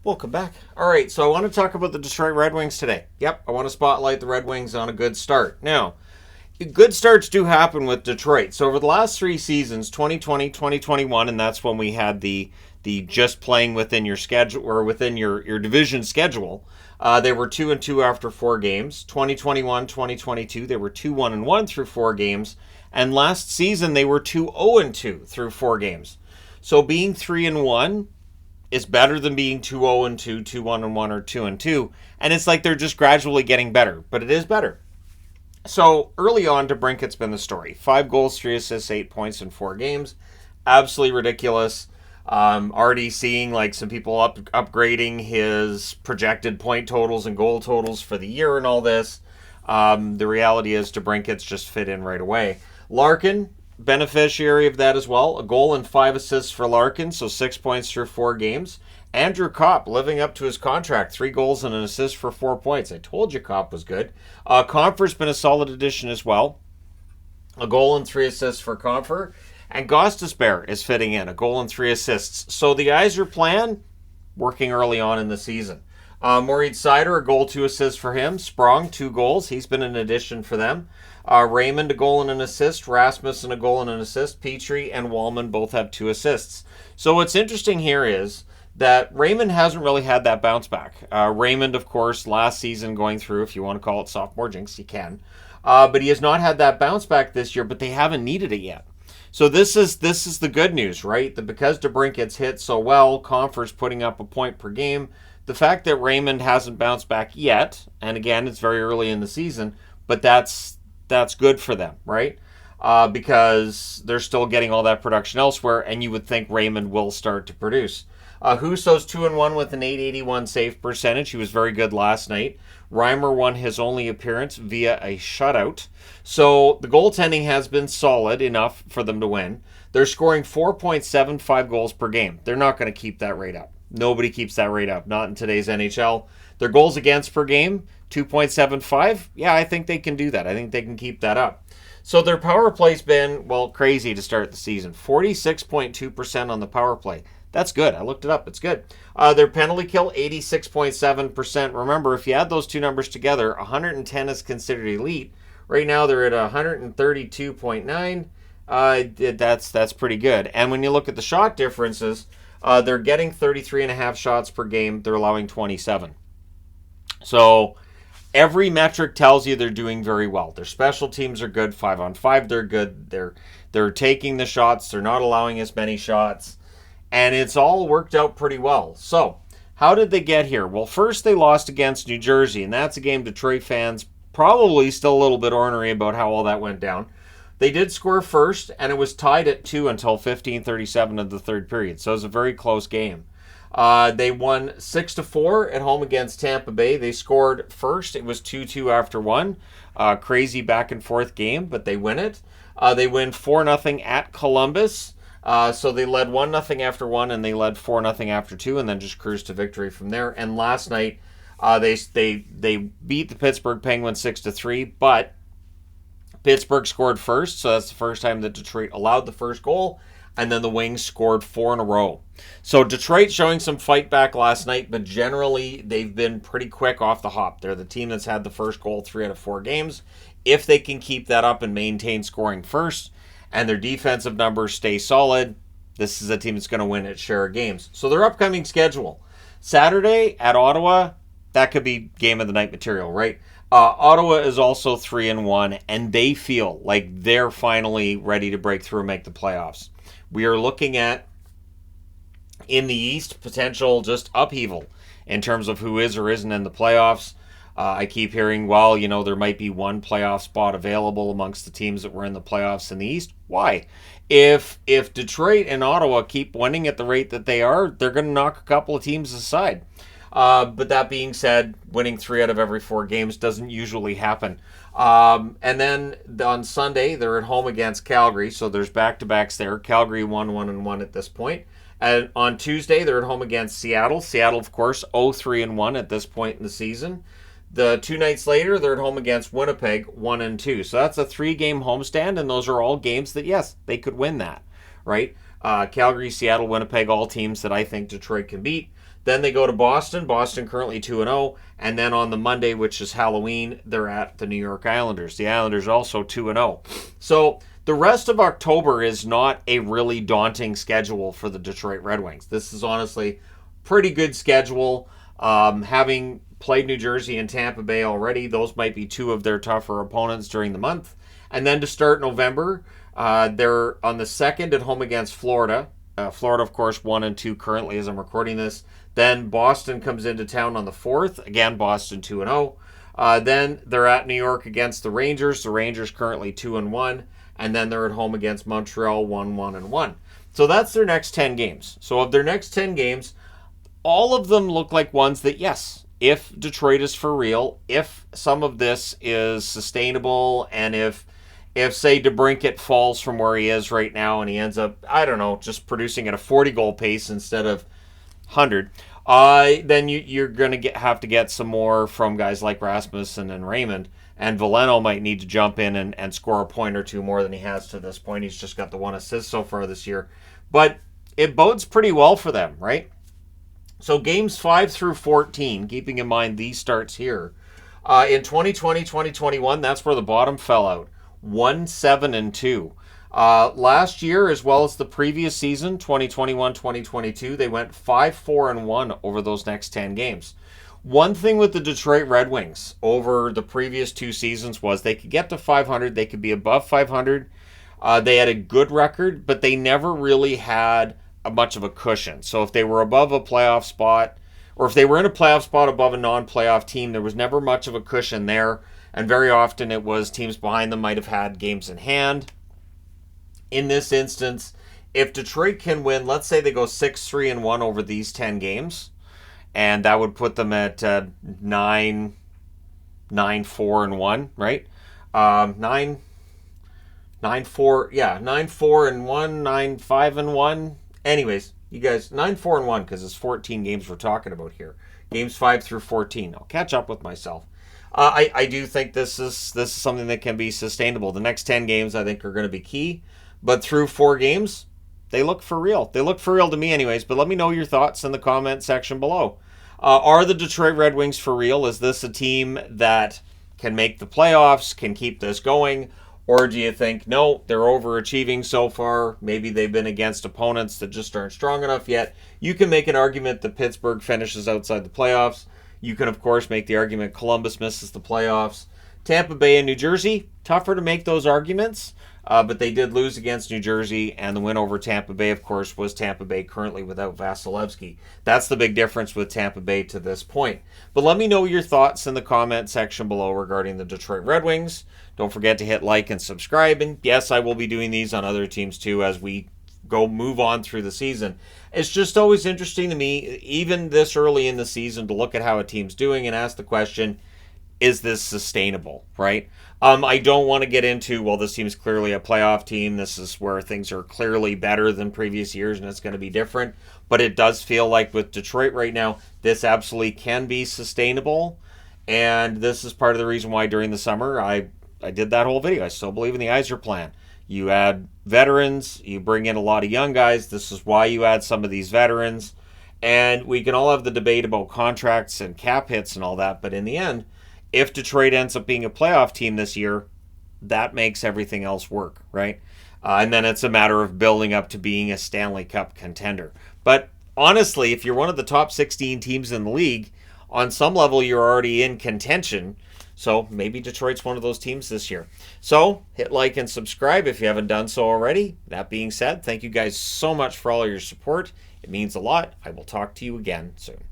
Welcome back. All right, so I want to talk about the Detroit Red Wings today. Yep, I want to spotlight the Red Wings on a good start. Now, good starts do happen with Detroit. So over the last 3 seasons, 2020, 2021, and that's when we had the just playing within your schedule or within your division schedule. They were 2-2 after 4 games. 2021, 2022, they were 2-1-1 through 4 games, and last season they were 2-0-2 through 4 games. So being 3-1 is better than being 2-0-2, 2-1-1, or 2-2, and it's like they're just gradually getting better, but it is better. So early on, DeBrincat's been the story. 5 goals, 3 assists, 8 points in 4 games. Absolutely ridiculous. Already seeing like some people upgrading his projected point totals and goal totals for the year and all this. The reality is DeBrincat's just fit in right away. Larkin, beneficiary of that as well. A goal and 5 assists for Larkin, so 6 points through 4 games. Andrew Kopp living up to his contract, 3 goals and an assist for 4 points. I told you Kopp was good. Compher's been a solid addition as well. A goal and 3 assists for Compher. And Gostisbehere is fitting in, a goal and 3 assists. So the Yzer plan, working early on in the season. Maurice Sider, a goal, 2 assists for him. Sprong, 2 goals. He's been an addition for them. Raymond, a goal and an assist. Rasmussen, a goal and an assist. Petrie and Wallman both have 2 assists. So what's interesting here is that Raymond hasn't really had that bounce back. Raymond, of course, last season going through, if you want to call it sophomore jinx, you can. But he has not had that bounce back this year, but they haven't needed it yet. So this is the good news, right? That because DeBrincat's hit so well, Compher's putting up a point per game. The fact that Raymond hasn't bounced back yet, and again, it's very early in the season, but that's good for them, right? Because they're still getting all that production elsewhere, and you would think Raymond will start to produce. Husso's 2-1 with an 881 save percentage. He was very good last night. Reimer won his only appearance via a shutout. So the goaltending has been solid enough for them to win. They're scoring 4.75 goals per game. They're not going to keep that rate up. Nobody keeps that rate up, not in today's NHL. Their goals against per game, 2.75. Yeah, I think they can do that. I think they can keep that up. So their power play's been, well, crazy to start the season. 46.2% on the power play. That's good. I looked it up. It's good. Their penalty kill, 86.7%. Remember, if you add those two numbers together, 110 is considered elite. Right now, they're at 132.9. That's pretty good. And when you look at the shot differences, they're getting 33.5 shots per game. They're allowing 27. So every metric tells you they're doing very well. Their special teams are good. 5-on-5, they're good. They're taking the shots. They're not allowing as many shots. And it's all worked out pretty well. So, how did they get here? Well, first they lost against New Jersey, and that's a game Detroit fans probably still a little bit ornery about how all that went down. They did score first, and it was tied at 2 until 15:37 of the third period. So it was a very close game. They won 6-4 at home against Tampa Bay. They scored first. It was 2-2 after 1. Crazy back and forth game, but they win it. They win 4-0 at Columbus. So they led 1-0 after 1, and they led 4-0 after 2, and then just cruised to victory from there. And last night, they beat the Pittsburgh Penguins 6-3, but Pittsburgh scored first, so that's the first time that Detroit allowed the first goal, and then the Wings scored 4 in a row. So Detroit showing some fight back last night, but generally they've been pretty quick off the hop. They're the team that's had the first goal 3 out of 4 games. If they can keep that up and maintain scoring first, and their defensive numbers stay solid, this is a team that's going to win its share of games. So their upcoming schedule. Saturday at Ottawa, that could be game of the night material, right? Ottawa is also 3-1, and they feel like they're finally ready to break through and make the playoffs. We are looking at, in the East, potential just upheaval in terms of who is or isn't in the playoffs. I keep hearing, well, there might be one playoff spot available amongst the teams that were in the playoffs in the East. Why? If Detroit and Ottawa keep winning at the rate that they are, they're going to knock a couple of teams aside. But that being said, winning 3 out of every 4 games doesn't usually happen. And then on Sunday, they're at home against Calgary, so there's back-to-backs there. Calgary 1-1-1 at this point. And on Tuesday, they're at home against Seattle. Seattle, of course, 0-3-1 at this point in the season. The 2 nights later, they're at home against Winnipeg, 1-2. So that's a 3-game homestand, and those are all games that, yes, they could win that, right? Calgary, Seattle, Winnipeg, all teams that I think Detroit can beat. Then they go to Boston. Boston currently 2-0. And then on the Monday, which is Halloween, they're at the New York Islanders. The Islanders also 2-0. So the rest of October is not a really daunting schedule for the Detroit Red Wings. This is honestly pretty good schedule. Having played New Jersey and Tampa Bay already, those might be two of their tougher opponents during the month. And then to start November, they're on the 2nd at home against Florida. Florida, of course, 1-2 currently as I'm recording this. Then Boston comes into town on the 4th. Again, Boston 2-0. Then they're at New York against the Rangers. The Rangers currently 2-1. And then they're at home against Montreal 1-1. So that's their next 10 games. So of their next 10 games, all of them look like ones that, yes, if Detroit is for real, if some of this is sustainable, and if say DeBrincat falls from where he is right now and he ends up, I don't know, just producing at a 40-goal pace instead of 100, then you're going to have to get some more from guys like Rasmussen and Raymond. And Veleno might need to jump in and score a point or two more than he has to this point. He's just got the 1 assist so far this year. But it bodes pretty well for them, right? So games 5 through 14, keeping in mind these starts here. In 2020, 2021, that's where the bottom fell out. 1-7-2. Last year, as well as the previous season, 2021, 2022, they went 5-4-1 over those next 10 games. One thing with the Detroit Red Wings over the previous 2 seasons was they could get to 500, they could be above 500. They had a good record, but they never really had much of a cushion. So if they were above a playoff spot, or if they were in a playoff spot above a non-playoff team, there was never much of a cushion there. And very often it was teams behind them might have had games in hand. In this instance, if Detroit can win, let's say they go 6-3-1 over these 10 games, and that would put them at 9-4-1, right? 9-4, yeah, 9-4-1, 9-5-1. Anyways, you guys, 9-4-1 because it's 14 games we're talking about here. Games 5 through 14. I'll catch up with myself. I do think this is something that can be sustainable. The next 10 games I think are going to be key, but through 4 games, they look for real. They look for real to me anyways, but let me know your thoughts in the comment section below. Are the Detroit Red Wings for real? Is this a team that can make the playoffs, can keep this going? Or do you think, no, they're overachieving so far. Maybe they've been against opponents that just aren't strong enough yet. You can make an argument that Pittsburgh finishes outside the playoffs. You can, of course, make the argument Columbus misses the playoffs. Tampa Bay and New Jersey, tougher to make those arguments. But they did lose against New Jersey, and the win over Tampa Bay, of course, was Tampa Bay currently without Vasilevsky. That's the big difference with Tampa Bay to this point. But let me know your thoughts in the comment section below regarding the Detroit Red Wings. Don't forget to hit like and subscribe. And yes, I will be doing these on other teams too as we move on through the season. It's just always interesting to me, even this early in the season, to look at how a team's doing and ask the question, is this sustainable, right? I don't want to get into, well, this team's clearly a playoff team. This is where things are clearly better than previous years and it's going to be different. But it does feel like with Detroit right now, this absolutely can be sustainable. And this is part of the reason why during the summer I did that whole video. I still believe in the Yzer plan. You add veterans, you bring in a lot of young guys. This is why you add some of these veterans. And we can all have the debate about contracts and cap hits and all that. But in the end, if Detroit ends up being a playoff team this year, that makes everything else work, right? And then it's a matter of building up to being a Stanley Cup contender. But honestly, if you're one of the top 16 teams in the league, on some level you're already in contention. So maybe Detroit's one of those teams this year. So hit like and subscribe if you haven't done so already. That being said, thank you guys so much for all your support. It means a lot. I will talk to you again soon.